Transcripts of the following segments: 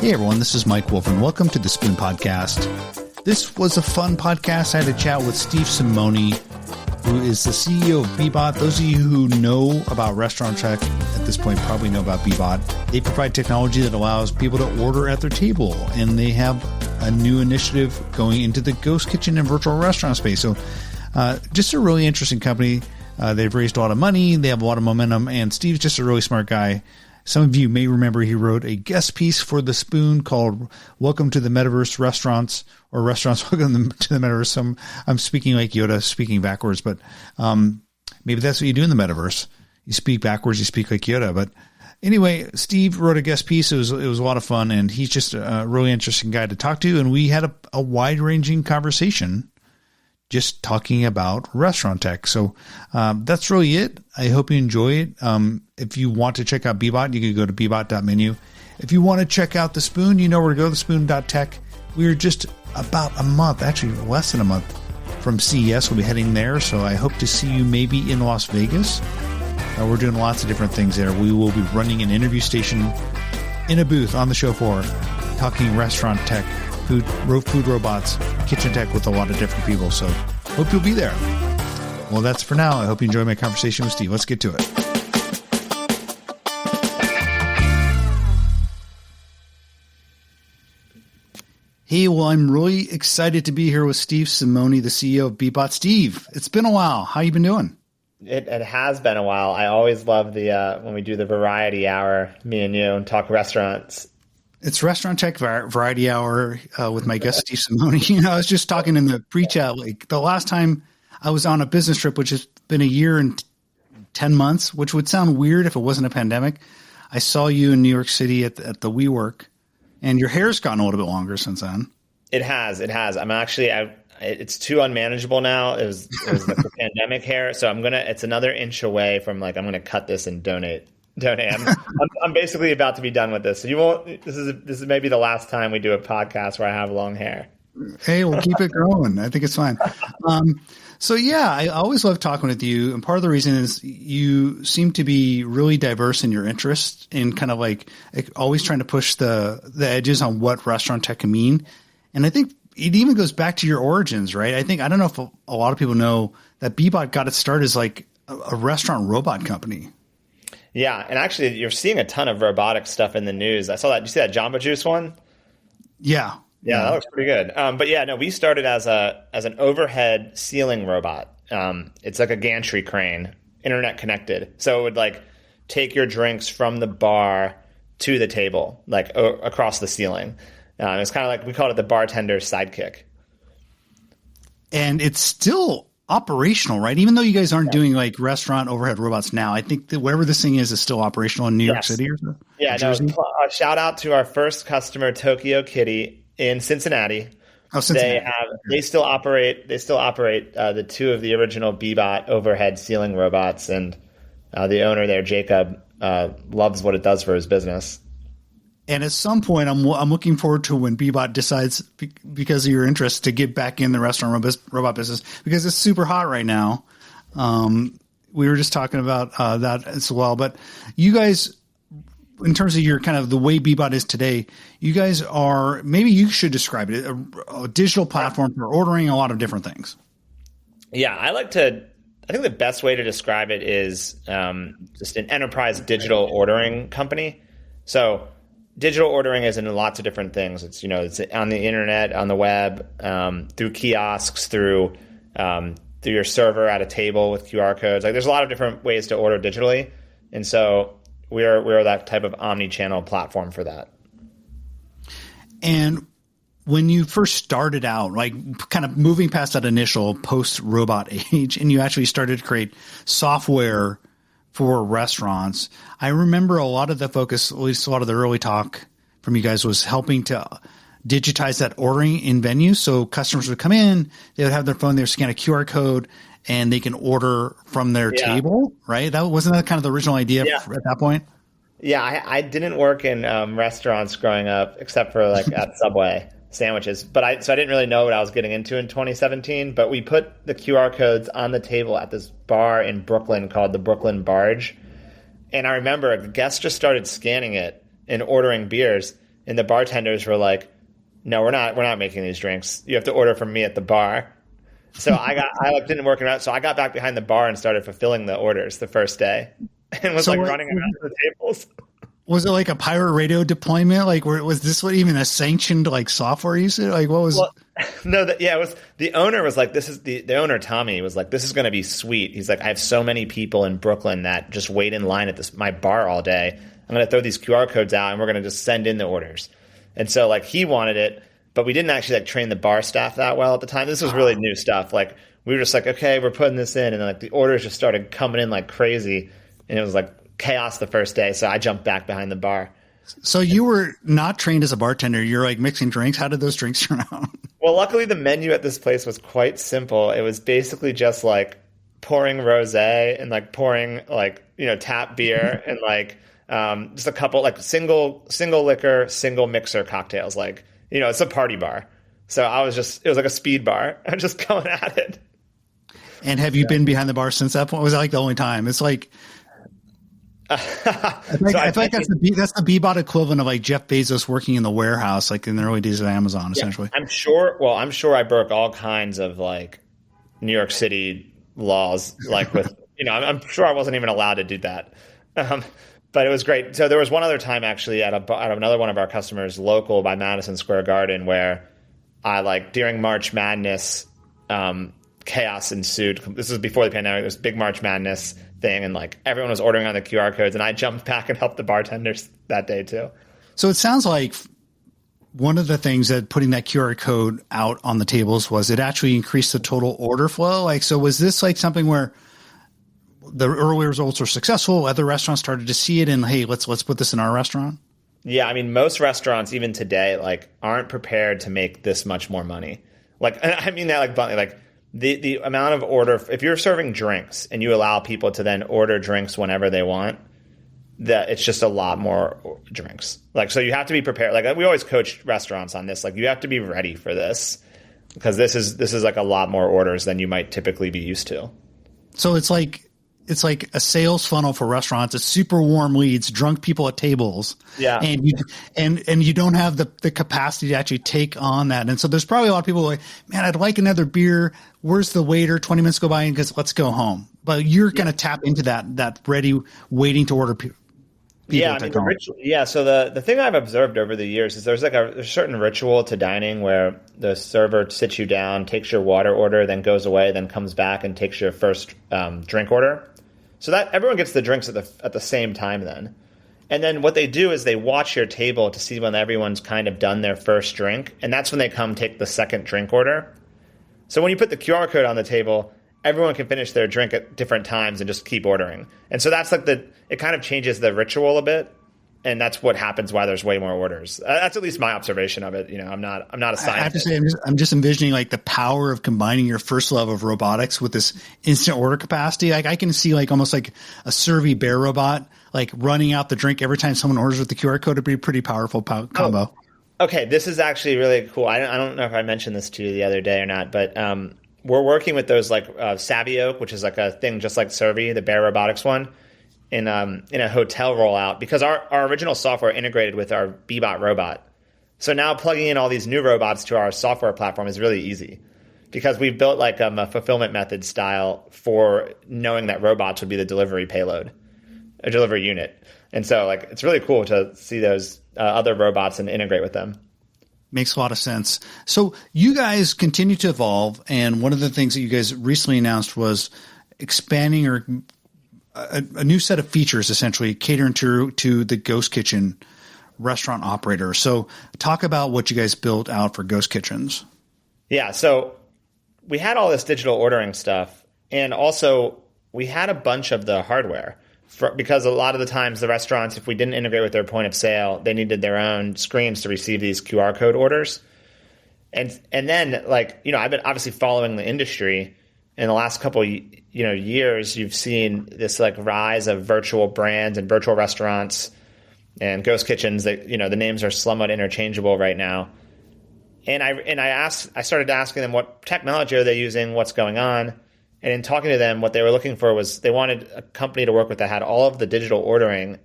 Hey everyone, this is Mike Wolf and welcome to the Spoon Podcast. This was a fun podcast. I had a chat with Steve Simoni, who is the CEO of BBot. Those of you who know about Restaurant Check at this point probably know about BBot. They provide technology that allows people to order at their table, and they have a new initiative going into the ghost kitchen and virtual restaurant space. So just a really interesting company. They've raised a lot of money. They have a lot of momentum, and Steve's just a really smart guy. Some of you may remember he wrote a guest piece for The Spoon called Welcome to the Metaverse Restaurants, or Restaurants Welcome to the Metaverse. I'm speaking like Yoda, speaking backwards, but maybe that's what you do in the metaverse. You speak backwards, you speak like Yoda. But anyway, Steve wrote a guest piece. It was a lot of fun, and he's just a really interesting guy to talk to. And we had a wide-ranging conversation just talking about restaurant tech. So that's really it. I hope you enjoy it. If you want to check out BBot, you can go to bbot.menu. If you want to check out The Spoon, you know where to go, thespoon.tech. We're just about a month, actually less than a month from CES. We'll be heading there. So I hope to see you maybe in Las Vegas. We're doing lots of different things there. We will be running an interview station in a booth on the show floor, talking restaurant tech, food robots, kitchen tech with a lot of different people. So hope you'll be there. Well, that's for now. I hope you enjoyed my conversation with Steve. Let's get to it. Hey, well, I'm really excited to be here with Steve Simoni, the CEO of BBot. Steve, it's been a while. How you been doing? It has been a while. I always love the when we do the variety hour, me and you, and talk restaurants. It's Restaurant Tech Variety Hour with my guest, Steve Simoni. You know, I was just talking in the pre-chat, like the last time I was on a business trip, which has been a year and 10 months, which would sound weird if it wasn't a pandemic. I saw you in New York City at the WeWork, and your hair's gotten a little bit longer since then. It has. I'm actually, it's too unmanageable now. It was the pandemic hair. So it's another inch away from I'm going to cut this and donate. I'm basically about to be done with this. So this is maybe the last time we do a podcast where I have long hair. Hey, we'll keep it growing. I think it's fine. So yeah, I always love talking with you. And part of the reason is you seem to be really diverse in your interests and kind of like always trying to push the edges on what restaurant tech can mean. And I think it even goes back to your origins, right? I don't know if a lot of people know that BBot got its start as like a restaurant robot company. Yeah, and actually, you're seeing a ton of robotic stuff in the news. I saw that. Did you see that Jamba Juice one? Yeah, that looks pretty good. But yeah, no, we started as an overhead ceiling robot. It's like a gantry crane, internet connected, so it would take your drinks from the bar to the table, across the ceiling. It's kind of like we called it the bartender's sidekick. And it's still operational, right? Even though you guys aren't doing restaurant overhead robots now, I think that wherever this thing is still operational in New York City or so. Yeah, shout out to our first customer, Tokyo Kitty in Cincinnati. Oh, Cincinnati. They still operate the two of the original BBot overhead ceiling robots, and the owner there, Jacob, loves what it does for his business. And at some point, I'm looking forward to when BBot decides, because of your interest, to get back in the restaurant robot business, because it's super hot right now. We were just talking about that as well. But you guys, in terms of your kind of the way BBot is today, you guys are, maybe you should describe it, a digital platform for ordering a lot of different things. Yeah, I think the best way to describe it is just an enterprise digital ordering company. So digital ordering is in lots of different things. It's on the internet, on the web, through kiosks, through your server at a table with QR codes. There's a lot of different ways to order digitally, and so we're that type of omni-channel platform for that. And when you first started out, kind of moving past that initial post-robot age, and you actually started to create software for restaurants, I remember a lot of the focus, at least a lot of the early talk from you guys, was helping to digitize that ordering in venues. So customers would come in, they would have their phone, they would scan a QR code, and they can order from their table, right? Wasn't that kind of the original idea at that point? Yeah, I didn't work in restaurants growing up, except for at Subway sandwiches. But I didn't really know what I was getting into in 2017. But we put the QR codes on the table at this bar in Brooklyn called the Brooklyn Barge. And I remember guests just started scanning it and ordering beers. And the bartenders were like, no, we're not making these drinks. You have to order from me at the bar. So I didn't work out. So I got back behind the bar and started fulfilling the orders the first day and was running around the tables. Was it like a pirate radio deployment? Like, was this even a sanctioned like software usage? Like, what was? Well, no, it was the owner was like, this is the owner Tommy was like, this is going to be sweet. He's like, I have so many people in Brooklyn that just wait in line at my bar all day. I'm going to throw these QR codes out and we're going to just send in the orders. And so like he wanted it, but we didn't actually like train the bar staff that well at the time. This was really new stuff. Like we were just like, okay, we're putting this in, and then like the orders just started coming in like crazy, and it was like chaos the first day. So I jumped back behind the bar. So you were not trained as a bartender. You're like mixing drinks. How did those drinks turn out? Well, luckily the menu at this place was quite simple. It was basically just like pouring rosé and like pouring like, tap beer and like just a couple like single liquor, single mixer cocktails. Like, it's a party bar. So it was like a speed bar. I'm just going at it. And have you been behind the bar since that point? Was that like the only time? It's like, I feel like that's the BBot equivalent of like Jeff Bezos working in the warehouse, like in the early days of Amazon, essentially. I'm sure I broke all kinds of like New York City laws, like with, I'm sure I wasn't even allowed to do that. But it was great. So there was one other time actually at another one of our customers local by Madison Square Garden where I like during March Madness, chaos ensued. This was before the pandemic. There was big March Madness thing, and like everyone was ordering on the QR codes, and I jumped back and helped the bartenders that day too. So it sounds like one of the things that putting that QR code out on the tables was it actually increased the total order flow. Like, so was this like something where the early results were successful, other restaurants started to see it, and hey, let's put this in our restaurant? Yeah, I mean, most restaurants even today like aren't prepared to make this much more money. Like, I mean that like bluntly, like the amount of order, if you're serving drinks and you allow people to then order drinks whenever they want, that it's just a lot more drinks. Like, so you have to be prepared. Like we always coach restaurants on this. Like you have to be ready for this because this is like a lot more orders than you might typically be used to. So it's like a sales funnel for restaurants. It's super warm leads, drunk people at tables. Yeah. And you don't have the capacity to actually take on that. And so there's probably a lot of people like, man, I'd like another beer. Where's the waiter? 20 minutes go by and goes, let's go home. But you're going to tap into that ready, waiting to order people. Yeah. I mean, so the thing I've observed over the years is there's like a certain ritual to dining where the server sits you down, takes your water order, then goes away, then comes back and takes your first drink order. So that everyone gets the drinks at the same time then. And then what they do is they watch your table to see when everyone's kind of done their first drink. And that's when they come take the second drink order. So when you put the QR code on the table, everyone can finish their drink at different times and just keep ordering. And so that's like it kind of changes the ritual a bit. And that's what happens why there's way more orders. That's at least my observation of it. I'm not a scientist. I have to say, I'm just envisioning like the power of combining your first love of robotics with this instant order capacity. Like I can see like almost like a Servy Bear robot, like running out the drink every time someone orders with the QR code. It'd be a pretty powerful combo. Okay. This is actually really cool. I don't know if I mentioned this to you the other day or not, but we're working with those like Savioke, which is like a thing just like Servy, the Bear Robotics one. In a hotel rollout because our original software integrated with our BBot robot. So now plugging in all these new robots to our software platform is really easy because we've built like a fulfillment method style for knowing that robots would be the delivery payload, a delivery unit. And so like it's really cool to see those other robots and integrate with them. Makes a lot of sense. So you guys continue to evolve, and one of the things that you guys recently announced was expanding or a new set of features, essentially catering to the Ghost Kitchen restaurant operator. So talk about what you guys built out for Ghost Kitchens. Yeah. So we had all this digital ordering stuff, and also we had a bunch of the hardware because a lot of the times the restaurants, if we didn't integrate with their point of sale, they needed their own screens to receive these QR code orders. And then like, I've been obviously following the industry. In the last couple years, you've seen this like rise of virtual brands and virtual restaurants and ghost kitchens that, the names are somewhat interchangeable right now. And I started asking them what technology are they using, what's going on. And in talking to them, what they were looking for was they wanted a company to work with that had all of the digital ordering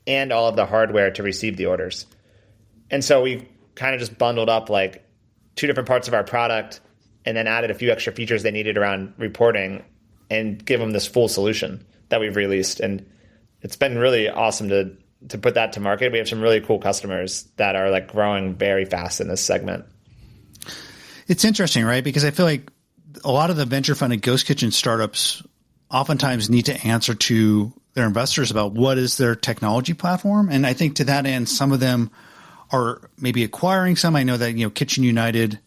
and all of the hardware to receive the orders. And so we kind of just bundled up like two different parts of our product and then added a few extra features they needed around reporting and give them this full solution that we've released. And it's been really awesome to put that to market. We have some really cool customers that are like growing very fast in this segment. It's interesting, right? Because I feel like a lot of the venture funded ghost kitchen startups oftentimes need to answer to their investors about what is their technology platform. And I think to that end, some of them are maybe acquiring some. I know that, Kitchen United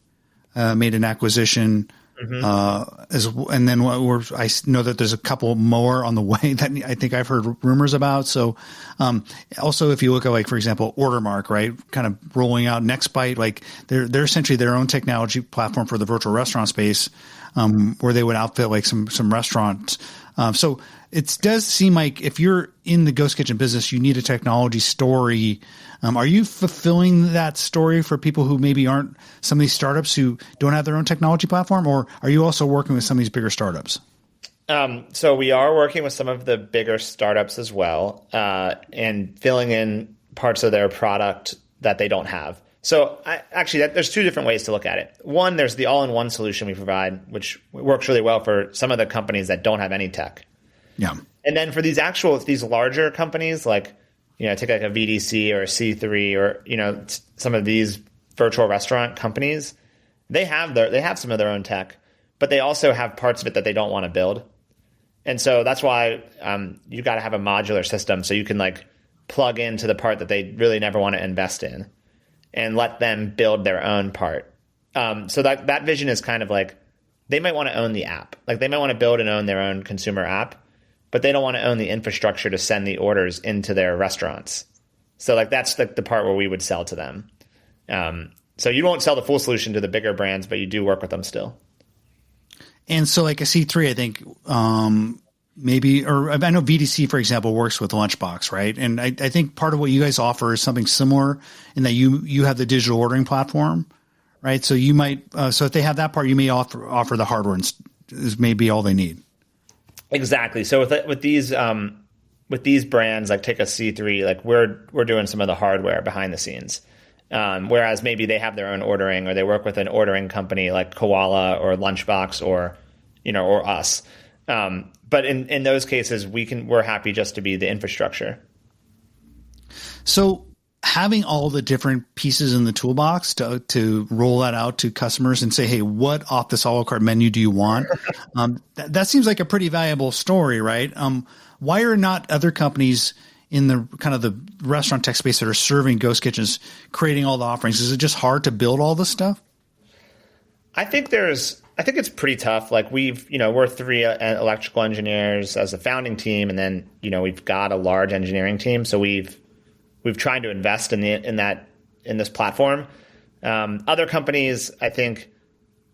made an acquisition. And then I know that there's a couple more on the way that I think I've heard rumors about. So, also if you look at like, for example, Ordermark, right, kind of rolling out Nextbite, like they're essentially their own technology platform for the virtual restaurant space, where they would outfit like some restaurants. So it does seem like if you're in the ghost kitchen business, you need a technology story. Are you fulfilling that story for people who maybe aren't some of these startups who don't have their own technology platform, or are you also working with some of these bigger startups? So we are working with some of the bigger startups as well, and filling in parts of their product that they don't have. So there's two different ways to look at it. One, there's the all-in-one solution we provide, which works really well for some of the companies that don't have any tech. Yeah. And then for these larger companies, like, take like a VDC or a C3 or, some of these virtual restaurant companies, they have some of their own tech, but they also have parts of it that they don't want to build. And so that's why you got to have a modular system so you can like plug into the part that they really never want to invest in and let them build their own part. So that vision is kind of like they might want to own the app. Like they might want to build and own their own consumer app, but they don't want to own the infrastructure to send the orders into their restaurants. So like that's the part where we would sell to them. So you won't sell the full solution to the bigger brands, but you do work with them still. And so like a C3, I think maybe, or I know VDC, for example, works with Lunchbox, right? And I think part of what you guys offer is something similar in that you have the digital ordering platform, right? So you might, so if they have that part, you may offer the hardware and is maybe all they need. Exactly. So with these brands, like take a C3, like we're doing some of the hardware behind the scenes. Whereas maybe they have their own ordering or they work with an ordering company like Koala or Lunchbox or us. But in those cases, we're happy just to be the infrastructure. So having all the different pieces in the toolbox to roll that out to customers and say, hey, what off this a la carte menu do you want? That seems like a pretty valuable story, right? Why are not other companies in the kind of the restaurant tech space that are serving ghost kitchens creating all the offerings? Is it just hard to build all this stuff? I think it's pretty tough. Like we're 3 electrical engineers as a founding team, and then we've got a large engineering team. So we've tried to invest in this platform. Other companies, I think,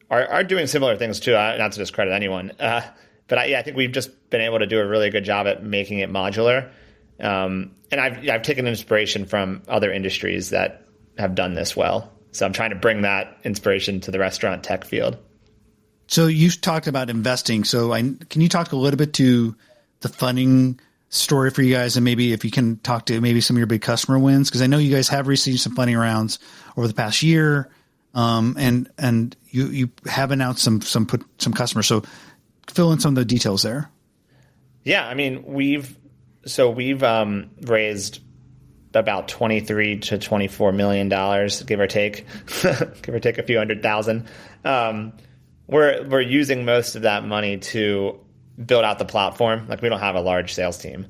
are doing similar things too. Not to discredit anyone, but I think we've just been able to do a really good job at making it modular. And I've taken inspiration from other industries that have done this well. So I'm trying to bring that inspiration to the restaurant tech field. So you've talked about investing. So can you talk a little bit to the funding story for you guys, and maybe if you can talk to maybe some of your big customer wins, because I know you guys have received some funding rounds over the past year, and you have announced some customers. So fill in some of the details there. Yeah, I mean we've raised about $23 to $24 million, give or take a few $100,000. We're using most of that money to build out the platform. Like we don't have a large sales team.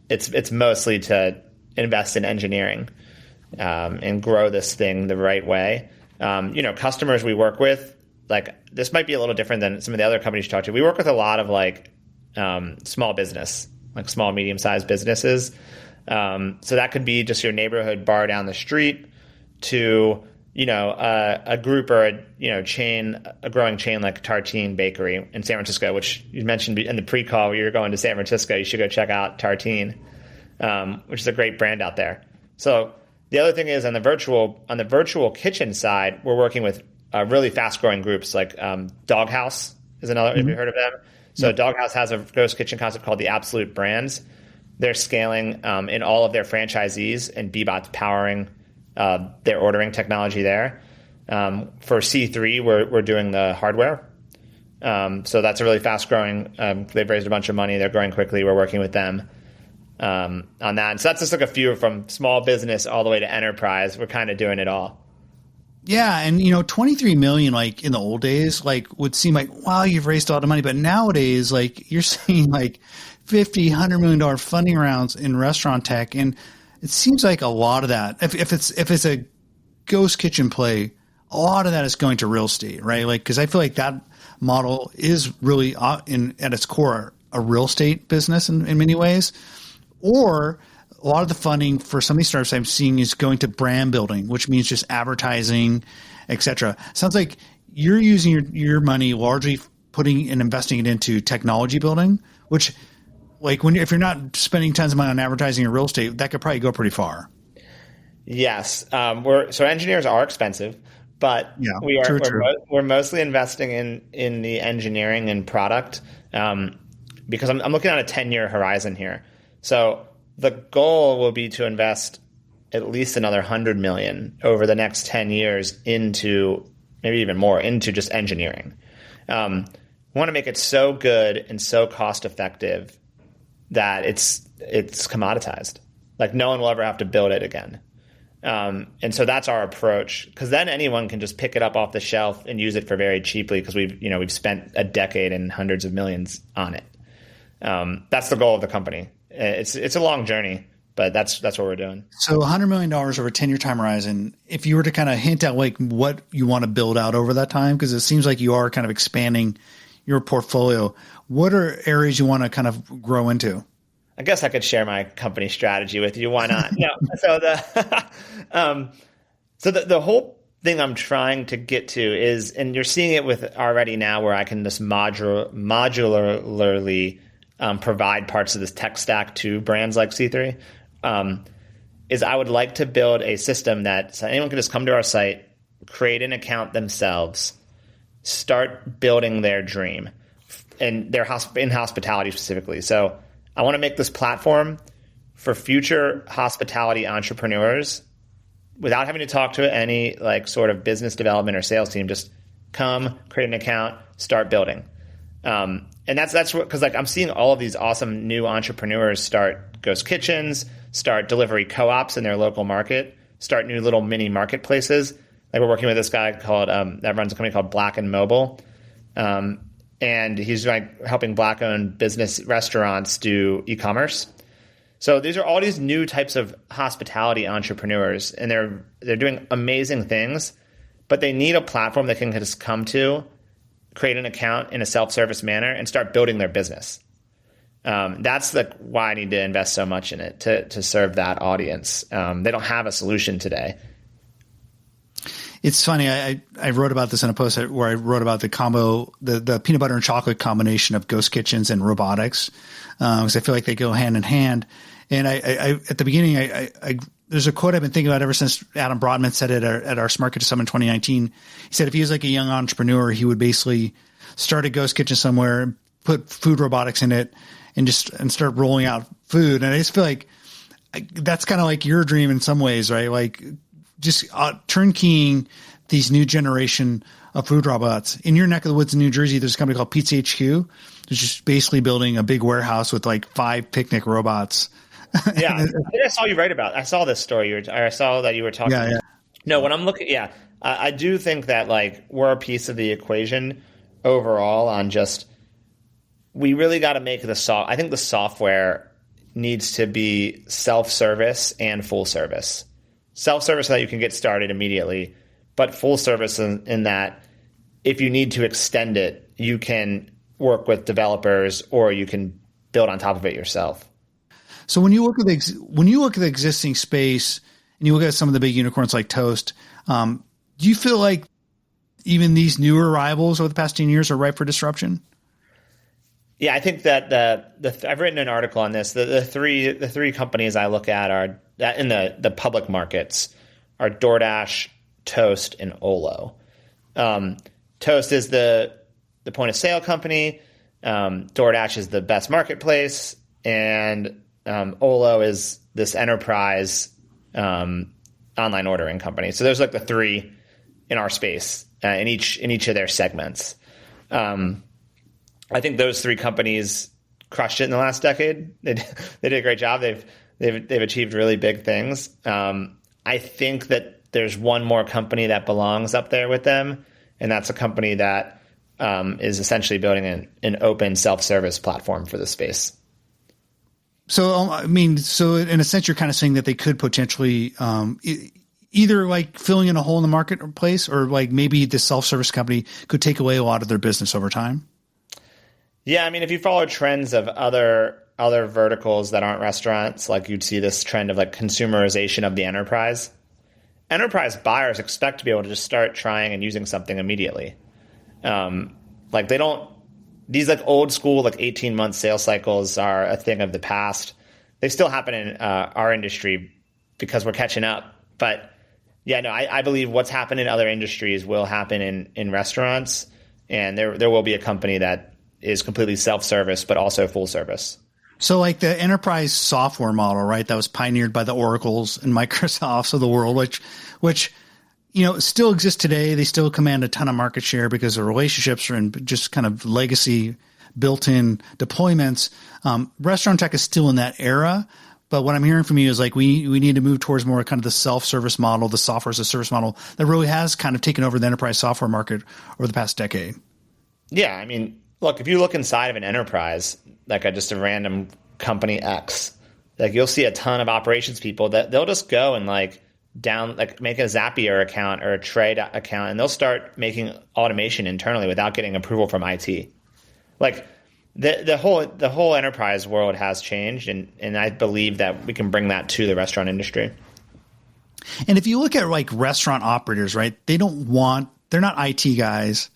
It's mostly to invest in engineering and grow this thing the right way. Customers we work with, like this might be a little different than some of the other companies you talk to. We work with a lot of like small business, like small, medium-sized businesses. So that could be just your neighborhood bar down the street to, a group or a growing chain like Tartine Bakery in San Francisco, which you mentioned in the pre-call where you're going to San Francisco. You should go check out Tartine, which is a great brand out there. So the other thing is on the virtual kitchen side, we're working with really fast-growing groups like Doghouse is another. Mm-hmm. Have you heard of them? So Doghouse has a ghost kitchen concept called the Absolute Brands. They're scaling in all of their franchisees, and BBot's powering their ordering technology there. For C3, we're doing the hardware. So that's a really fast growing. They've raised a bunch of money. They're growing quickly. We're working with them on that. And so that's just like a few from small business all the way to enterprise. We're kind of doing it all. Yeah. And, 23 million, like in the old days, like would seem like, wow, you've raised a lot of money. But nowadays, like you're seeing like $50, $100 million funding rounds in restaurant tech. And it seems like a lot of that, if it's a ghost kitchen play, a lot of that is going to real estate, right? Like, cause I feel like that model is really at its core, a real estate business in many ways. Or a lot of the funding for some of these startups I'm seeing is going to brand building, which means just advertising, et cetera. Sounds like you're using your money largely putting and investing it into technology building, which like if you're not spending tons of money on advertising or real estate, that could probably go pretty far. Yes. So engineers are expensive, but yeah, we're mostly investing in the engineering and product because I'm looking at a 10-year horizon here. So the goal will be to invest at least another 100 million over the next 10 years into maybe even more into just engineering. We want to make it so good and so cost effective that it's commoditized. Like no one will ever have to build it again. And so that's our approach, because then anyone can just pick it up off the shelf and use it for very cheaply because we've spent a decade and hundreds of millions on it. That's the goal of the company. It's a long journey, but that's what we're doing. So $100 million over a 10-year time horizon, if you were to kind of hint at like what you want to build out over that time, because it seems like you are kind of expanding your portfolio, what are areas you want to kind of grow into? I guess I could share my company strategy with you. Why not? No. So the whole thing I'm trying to get to is, and you're seeing it with already now, where I can just modularly provide parts of this tech stack to brands like C3. Is I would like to build a system that so anyone can just come to our site, create an account themselves, start building their dream, and their in hospitality specifically. So I want to make this platform for future hospitality entrepreneurs without having to talk to any like sort of business development or sales team. Just come, create an account, start building. And that's what, because like I'm seeing all of these awesome new entrepreneurs start ghost kitchens, start delivery co-ops in their local market, start new little mini marketplaces. Like we're working with this guy called that runs a company called Black and Mobile. And he's like helping Black-owned business restaurants do e-commerce. So these are all these new types of hospitality entrepreneurs, and they're doing amazing things, but they need a platform they can just come to, create an account in a self-service manner, and start building their business. That's like why I need to invest so much in it to serve that audience. They don't have a solution today. It's funny. I wrote about this in a post where I wrote about the combo, the peanut butter and chocolate combination of ghost kitchens and robotics, because I feel like they go hand in hand. And I at the beginning, there's a quote I've been thinking about ever since Adam Brodman said it at our Smart Kitchen Summit in 2019. He said if he was like a young entrepreneur, he would basically start a ghost kitchen somewhere, put food robotics in it, and start rolling out food. And I just feel like that's kind of like your dream in some ways, right? Like just turnkeying these new generation of food robots. In your neck of the woods in New Jersey, there's a company called Pizza HQ. It's just basically building a big warehouse with like 5 picnic robots. Yeah, I think I saw you write about. I saw this story. I saw that you were talking. Yeah. No, when I'm looking, I do think that like we're a piece of the equation overall on just we really got to make I think the software needs to be self-service and full service. Self-service so that you can get started immediately, but full service in that if you need to extend it, you can work with developers or you can build on top of it yourself. So when you look at the existing space and you look at some of the big unicorns like Toast, do you feel like even these newer rivals over the past 10 years are ripe for disruption? Yeah, I think that I've written an article on this. The three companies I look at are in the public markets are DoorDash, Toast, and Olo. Toast is the point of sale company. DoorDash is the best marketplace, and Olo is this enterprise online ordering company. So there's like the three in our space in each of their segments. I think those three companies crushed it in the last decade. They did a great job. They've achieved really big things. I think that there's one more company that belongs up there with them, and that's a company that is essentially building an open self-service platform for the space. So, so in a sense, you're kind of saying that they could potentially either like filling in a hole in the marketplace, or like maybe the self-service company could take away a lot of their business over time. Yeah, I mean, if you follow trends of other verticals that aren't restaurants, like you'd see this trend of like consumerization of the enterprise. Enterprise buyers expect to be able to just start trying and using something immediately. Like they don't, these like old school, like 18-month sales cycles are a thing of the past. They still happen in our industry because we're catching up. But yeah, no, I believe what's happened in other industries will happen in restaurants, and there will be a company that is completely self-service, but also full service. So like the enterprise software model, right? That was pioneered by the Oracles and Microsofts of the world, which, still exists today. They still command a ton of market share because the relationships are in just kind of legacy built-in deployments. Restaurant tech is still in that era. But what I'm hearing from you is like, we need to move towards more kind of the self-service model, the software as a service model that really has kind of taken over the enterprise software market over the past decade. Yeah. I mean, look, if you look inside of an enterprise, like just a random company X, like you'll see a ton of operations people that they'll just go and make a Zapier account or a trade account, and they'll start making automation internally without getting approval from IT. Like the whole enterprise world has changed, and I believe that we can bring that to the restaurant industry. And if you look at like restaurant operators, right, they're not IT guys.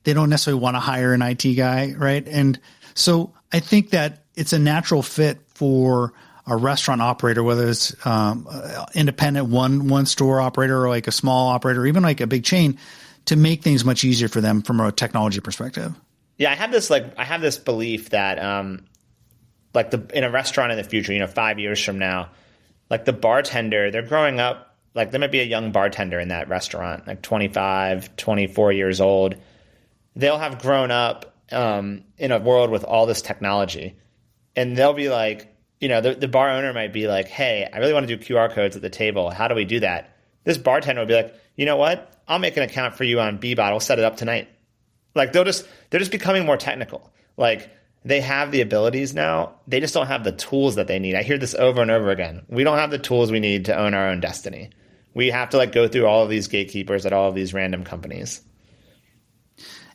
They don't necessarily want to hire an IT guy, right? And so I think that it's a natural fit for a restaurant operator, whether it's independent one store operator or like a small operator, or even like a big chain, to make things much easier for them from a technology perspective. Yeah, I have this belief that in a restaurant in the future, 5 years from now, like the bartender, they're growing up, like there might be a young bartender in that restaurant, like 25, 24 years old. They'll have grown up in a world with all this technology, and they'll be like, the bar owner might be like, hey, I really want to do QR codes at the table. How do we do that? This bartender will be like, you know what? I'll make an account for you on BBot. I'll set it up tonight. Like they're just becoming more technical. Like they have the abilities now. They just don't have the tools that they need. I hear this over and over again. We don't have the tools we need to own our own destiny. We have to go through all of these gatekeepers at all of these random companies.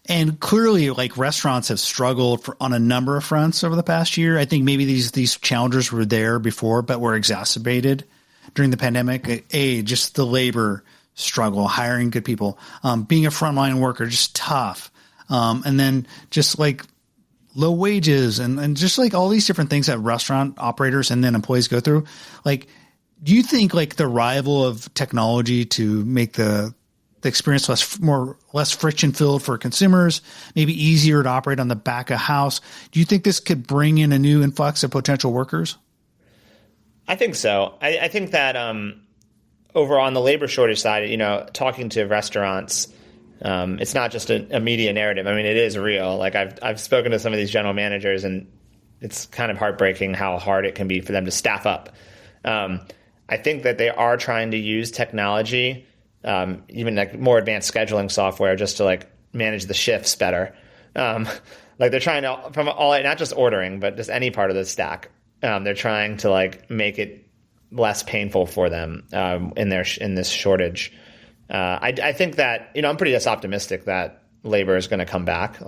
And clearly, restaurants have struggled on a number of fronts over the past year. I think maybe these challenges were there before, but were exacerbated during the pandemic. Just the labor struggle, hiring good people, being a frontline worker, just tough. And then just low wages and just all these different things that restaurant operators and then employees go through. Do you think the arrival of technology to make the experience less friction filled for consumers, maybe easier to operate on the back of house, do you think this could bring in a new influx of potential workers? I think so. I think that over on the labor shortage side, talking to restaurants, it's not just a media narrative. I mean, it is real. I've spoken to some of these general managers, and it's kind of heartbreaking how hard it can be for them to staff up. I think that they are trying to use technology, even more advanced scheduling software, just to manage the shifts better. They're trying to, from all, not just ordering, but just any part of the stack. They're trying to make it less painful for them in this shortage. I think that I'm pretty optimistic that labor is going to come back.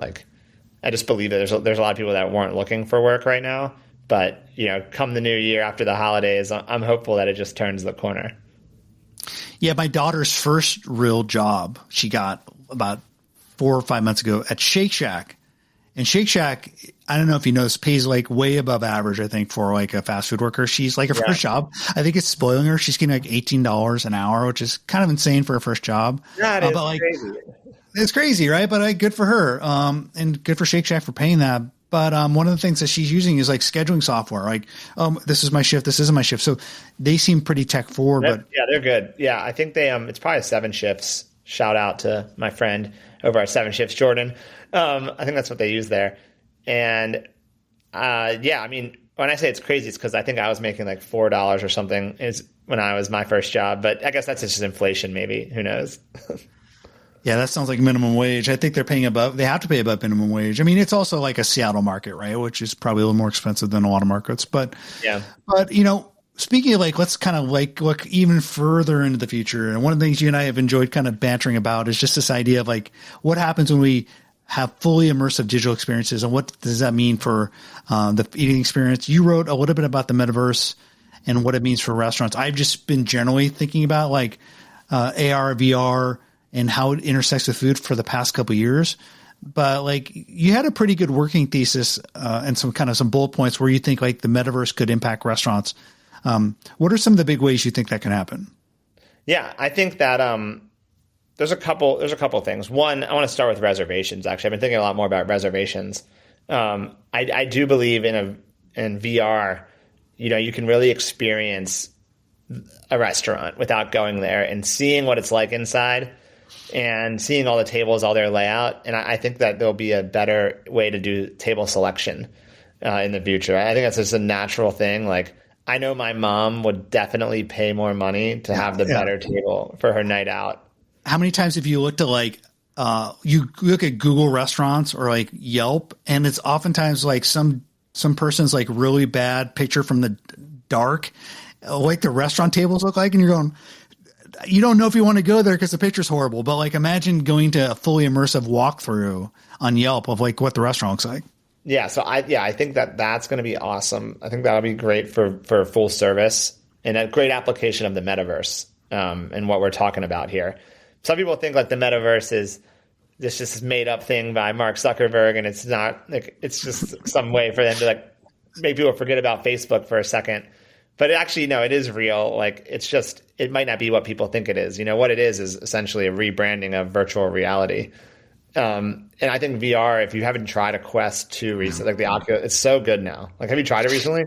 I just believe that there's a lot of people that weren't looking for work right now, but come the new year after the holidays, I'm hopeful that it just turns the corner. Yeah, my daughter's first real job she got about 4 or 5 months ago at Shake Shack. And Shake Shack, I don't know if you know, pays way above average, I think, for a fast food worker. She's her first job. I think it's spoiling her. She's getting $18 an hour, which is kind of insane for her first job. That is crazy. It's crazy, right? But good for her. And good for Shake Shack for paying that. But one of the things that she's using is like scheduling software. Like, this is my shift. This isn't my shift. So they seem pretty tech forward. But yeah, they're good. Yeah, I think they it's probably 7 shifts. Shout out to my friend over at 7 Shifts, Jordan. I think that's what they use there. And yeah, I mean, when I say it's crazy, it's because I think I was making like $4 or something is when I was my first job. But I guess that's just inflation, maybe. Who knows? Yeah, that sounds like minimum wage. I think they have to pay above minimum wage. I mean, it's also like a Seattle market, right? Which is probably a little more expensive than a lot of markets. But yeah, but speaking of like, let's kind of like look even further into the future. And one of the things you and I have enjoyed kind of bantering about is just this idea of like, what happens when we have fully immersive digital experiences, and what does that mean for the eating experience? You wrote a little bit about the metaverse and what it means for restaurants. I've just been generally thinking about like AR, VR, and how it intersects with food for the past couple of years. But like, you had a pretty good working thesis and some bullet points where you think like the metaverse could impact restaurants. What are some of the big ways you think that can happen? Yeah, I think that there's a couple of things. One, I want to start with reservations. Actually, I've been thinking a lot more about reservations. I do believe in VR, you can really experience a restaurant without going there and seeing what it's like inside and seeing all the tables, all their layout. And I think that there'll be a better way to do table selection in the future. I think that's just a natural thing. Like, I know my mom would definitely pay more money to have the better table for her night out. How many times have you looked at like, you look at Google restaurants or like Yelp, and it's oftentimes like some person's like really bad picture from the dark, like the restaurant tables look like, and you're going, you don't know if you want to go there because the picture's horrible. But like, imagine going to a fully immersive walkthrough on Yelp of like what the restaurant looks like. Yeah. So I think that's going to be awesome. I think that'll be great for full service and a great application of the metaverse and what we're talking about here. Some people think like the metaverse is this just made up thing by Mark Zuckerberg, and it's not. Like, it's just some way for them to like make people forget about Facebook for a second. But actually, no, it is real. Like, it might not be what people think it is. What it is essentially a rebranding of virtual reality. And I think VR, if you haven't tried a Quest 2 recently, like the Oculus, it's so good now. Like, have you tried it recently?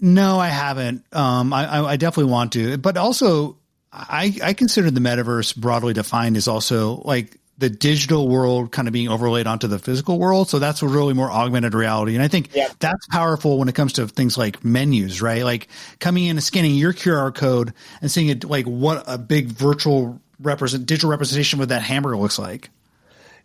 No, I haven't. I definitely want to, but also I consider the metaverse broadly defined as also like the digital world kind of being overlaid onto the physical world. So that's really more augmented reality. And I think that's powerful when it comes to things like menus, right? Like coming in and scanning your QR code and seeing it, like what a big virtual digital representation of that hamburger looks like.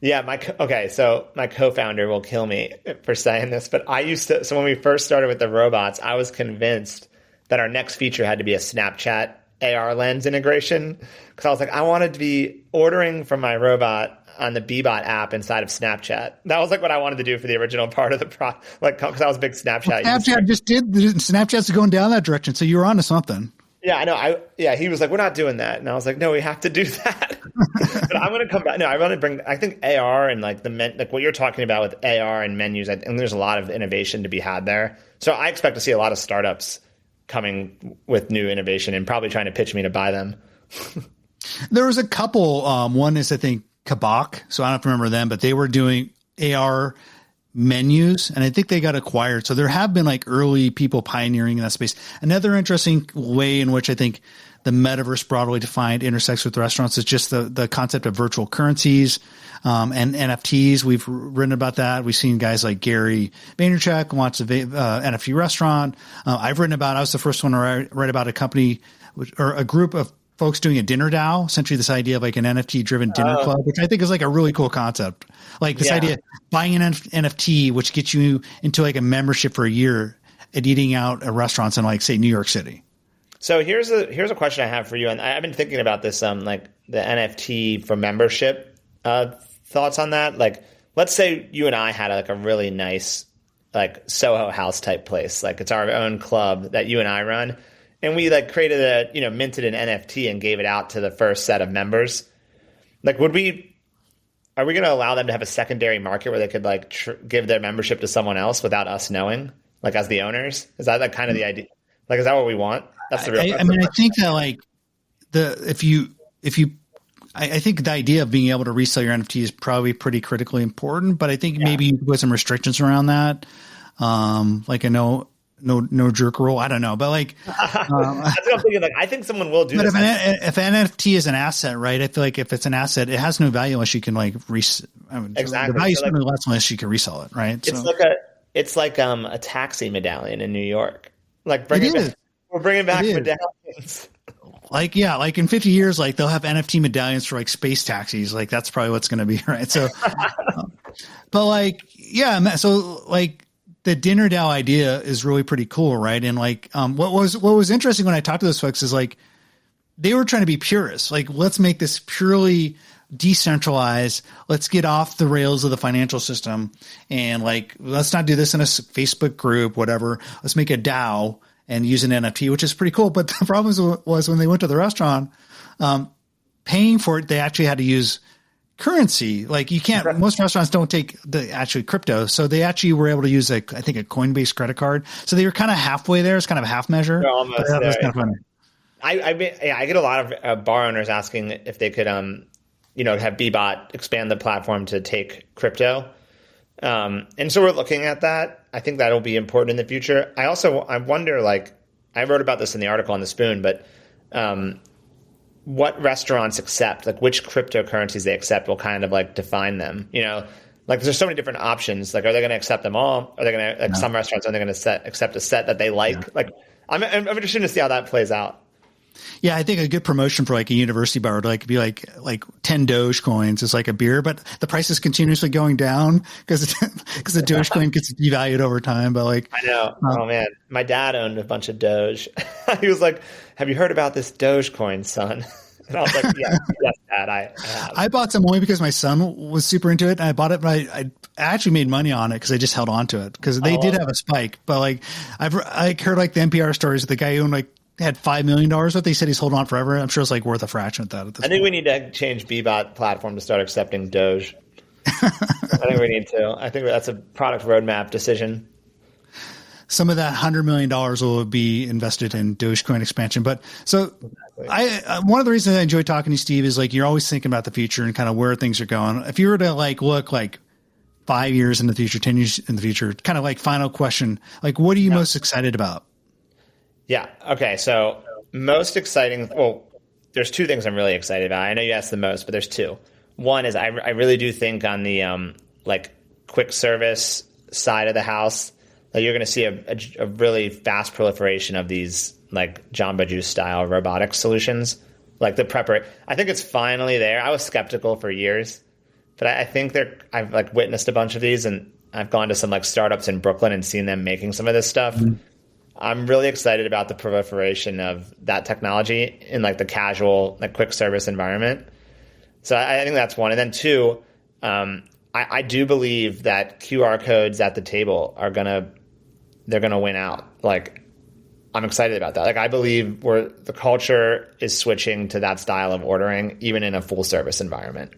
Yeah. So my co-founder will kill me for saying this, but so when we first started with the robots, I was convinced that our next feature had to be a Snapchat AR lens integration, because I was like, I wanted to be ordering from my robot on the BBot app inside of Snapchat. That was like what I wanted to do for the original part of the because I was a big Snapchat user. Snapchat just did. Snapchat's going down that direction, so you were onto something. Yeah, I know. He was like, we're not doing that, and I was like, no, we have to do that. But I'm going to come back. No, I want to bring. I think AR and like like what you're talking about with AR and menus. I think there's a lot of innovation to be had there. So I expect to see a lot of startups coming with new innovation and probably trying to pitch me to buy them. There was a couple. One is, I think, Kabak. So I don't remember them, but they were doing AR menus, and I think they got acquired. So there have been like early people pioneering in that space. Another interesting way in which I think the metaverse broadly defined intersects with restaurants is just the concept of virtual currencies and NFTs. We've written about that. We've seen guys like Gary Vaynerchuk launch an NFT restaurant. I was the first one to write about a company or a group of folks doing a dinner DAO, essentially this idea of like an NFT driven dinner club, which I think is like a really cool concept. Like this idea of buying an NFT, which gets you into like a membership for a year at eating out at restaurants in like, say, New York City. So here's a question I have for you. And I've been thinking about this, like the NFT for membership thoughts on that. Like, let's say you and I had like a really nice, like Soho House type place. Like it's our own club that you and I run. And we like created minted an NFT and gave it out to the first set of members. Like, are we going to allow them to have a secondary market where they could like give their membership to someone else without us knowing, like as the owners? Is that like kind of the idea? Like, is that what we want? That's the real. I think that like if you I think the idea of being able to resell your NFT is probably pretty critically important, but I think maybe you could put some restrictions around that. Like no jerk rule. I don't know, but like, that's what I'm thinking. Like, I think someone will do but this. If an NFT is an asset, right? I feel like if it's an asset, it has no value unless you can like exactly. The value so like, less unless you can resell it, right? It's like a taxi medallion in New York. Like we're bringing back medallions. Like, yeah, like in 50 years, like they'll have NFT medallions for like space taxis. Like that's probably what's going to be, right? So, but like, yeah, so like the dinner DAO idea is really pretty cool, right? And like, what was interesting when I talked to those folks is like, they were trying to be purists. Like, let's make this purely decentralized. Let's get off the rails of the financial system. And like, let's not do this in a Facebook group, whatever. Let's make a DAO and use an NFT, which is pretty cool. But the problem was when they went to the restaurant, paying for it, they actually had to use currency. Like you can't, most restaurants don't take the actual crypto. So they actually were able to use I think a Coinbase credit card. So they were kind of halfway there. It's kind of a half measure. They're almost there. That's kind of funny. I get a lot of bar owners asking if they could, have BBot expand the platform to take crypto. And so we're looking at that. I think that'll be important in the future. I wonder, like, I wrote about this in the article on The Spoon, but what restaurants accept, like which cryptocurrencies they accept will kind of like define them. Like there's so many different options. Like, are they going to accept them all? Are they going to, some restaurants, are they going to accept a set that they like? Yeah. Like, I'm interested to see how that plays out. Yeah, I think a good promotion for like a university bar would like be like 10 Dogecoins is like a beer, but the price is continuously going down because the Dogecoin gets devalued over time. But like, I know. Oh man, my dad owned a bunch of Doge. He was like, "Have you heard about this Dogecoin, son?" And I was like, "Yes, Dad, I have." I bought some only because my son was super into it, and I bought it, but I actually made money on it because I just held on to it because they did have a spike. But like, I heard like the NPR stories of the guy who owned like had $5 million worth. They said he's holding on forever. I'm sure it's like worth a fraction of that. At this point. We need to change BBot platform to start accepting Doge. I think we need to. I think that's a product roadmap decision. Some of that $100 million will be invested in Dogecoin expansion. But so exactly. One of the reasons I enjoy talking to you, Steve, is like, you're always thinking about the future and kind of where things are going. If you were to like look like 5 years in the future, 10 years in the future, kind of like final question, like what are you most excited about? Yeah. Okay. So most exciting. Well, there's two things I'm really excited about. I know you asked the most, but there's two. One is I really do think on the like quick service side of the house that you're going to see a really fast proliferation of these like Jamba Juice style robotic solutions. Like the prepper. I think it's finally there. I was skeptical for years, but I think I've like witnessed a bunch of these, and I've gone to some like startups in Brooklyn and seen them making some of this stuff. Mm-hmm. I'm really excited about the proliferation of that technology in like the casual, like quick service environment. So I think that's one. And then two, I do believe that QR codes at the table they're gonna win out. Like, I'm excited about that. Like, I believe where the culture is switching to that style of ordering, even in a full service environment.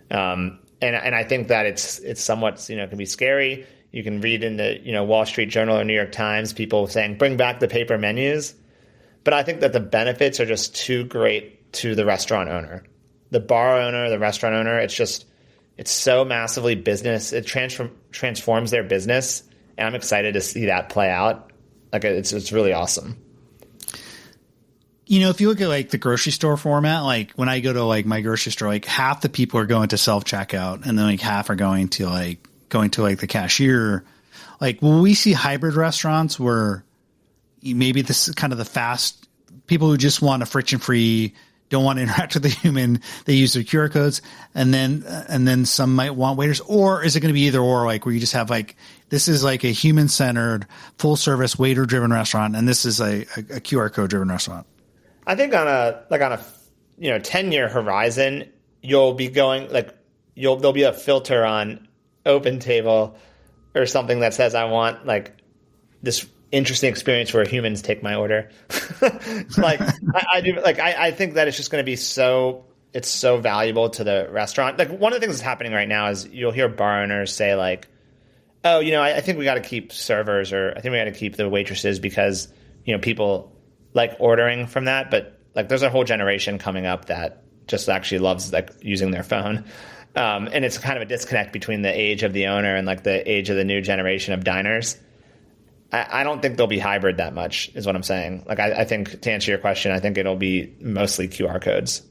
And I think that it's somewhat, can be scary. You can read in the, Wall Street Journal or New York Times, people saying, bring back the paper menus. But I think that the benefits are just too great to the restaurant owner. The bar owner, the restaurant owner, it's so massively business. It transforms their business. And I'm excited to see that play out. Like, it's really awesome. If you look at like the grocery store format, like when I go to like my grocery store, like half the people are going to self-checkout and then like half are going to the cashier. Like, will we see hybrid restaurants where maybe this is kind of the fast people who just want a friction-free, don't want to interact with the human, they use their QR codes, and then some might want waiters? Or is it going to be either or, like where you just have like, this is like a human-centered, full-service, waiter-driven restaurant, and this is a QR code-driven restaurant? I think on a 10-year horizon, you'll be going like there'll be a filter on OpenTable or something that says I want like this interesting experience where humans take my order. Like I do. Like I think that it's just going to be so valuable to the restaurant. Like one of the things that's happening right now is you'll hear bar owners say like, oh, I think we got to keep servers, or I think we got to keep the waitresses because people like ordering from that. But like there's a whole generation coming up that just actually loves like using their phone. And it's kind of a disconnect between the age of the owner and like the age of the new generation of diners. I don't think they'll be hybrid that much, is what I'm saying. Like, I think, to answer your question, I think it'll be mostly QR codes.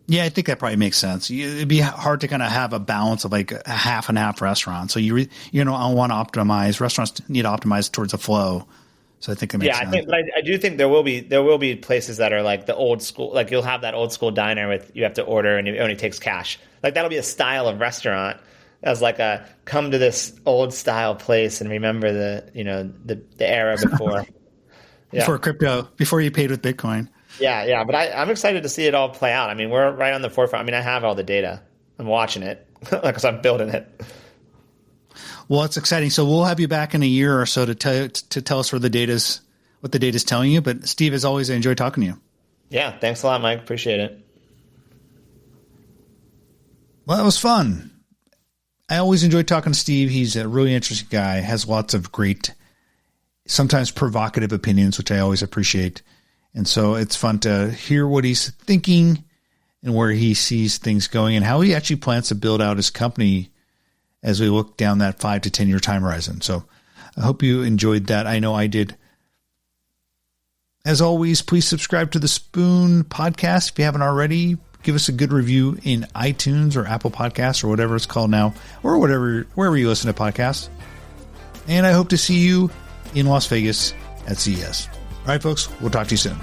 Yeah, I think that probably makes sense. It'd be hard to kind of have a balance of like a half and half restaurant. So I want to optimize. Restaurants need to optimize towards a flow. So I think it makes sense. But I do think there will be places that are like the old school. Like, you'll have that old school diner with you have to order and it only takes cash. Like, that'll be a style of restaurant as like a come to this old style place and remember the era before. Before crypto, before you paid with Bitcoin. Yeah. But I'm excited to see it all play out. I mean, we're right on the forefront. I mean, I have all the data. I'm watching it because I'm building it. Well, it's exciting. So we'll have you back in a year or so to tell us what the data's telling you. But Steve, as always, I enjoy talking to you. Yeah. Thanks a lot, Mike. Appreciate it. Well, that was fun. I always enjoy talking to Steve. He's a really interesting guy, has lots of great, sometimes provocative opinions, which I always appreciate. And so it's fun to hear what he's thinking and where he sees things going and how he actually plans to build out his company as we look down that 5 to 10 year time horizon. So I hope you enjoyed that. I know I did. As always, please subscribe to the Spoon podcast if you haven't already. Give us a good review in iTunes or Apple Podcasts or whatever it's called now, or wherever you listen to podcasts. And I hope to see you in Las Vegas at CES. All right, folks, we'll talk to you soon.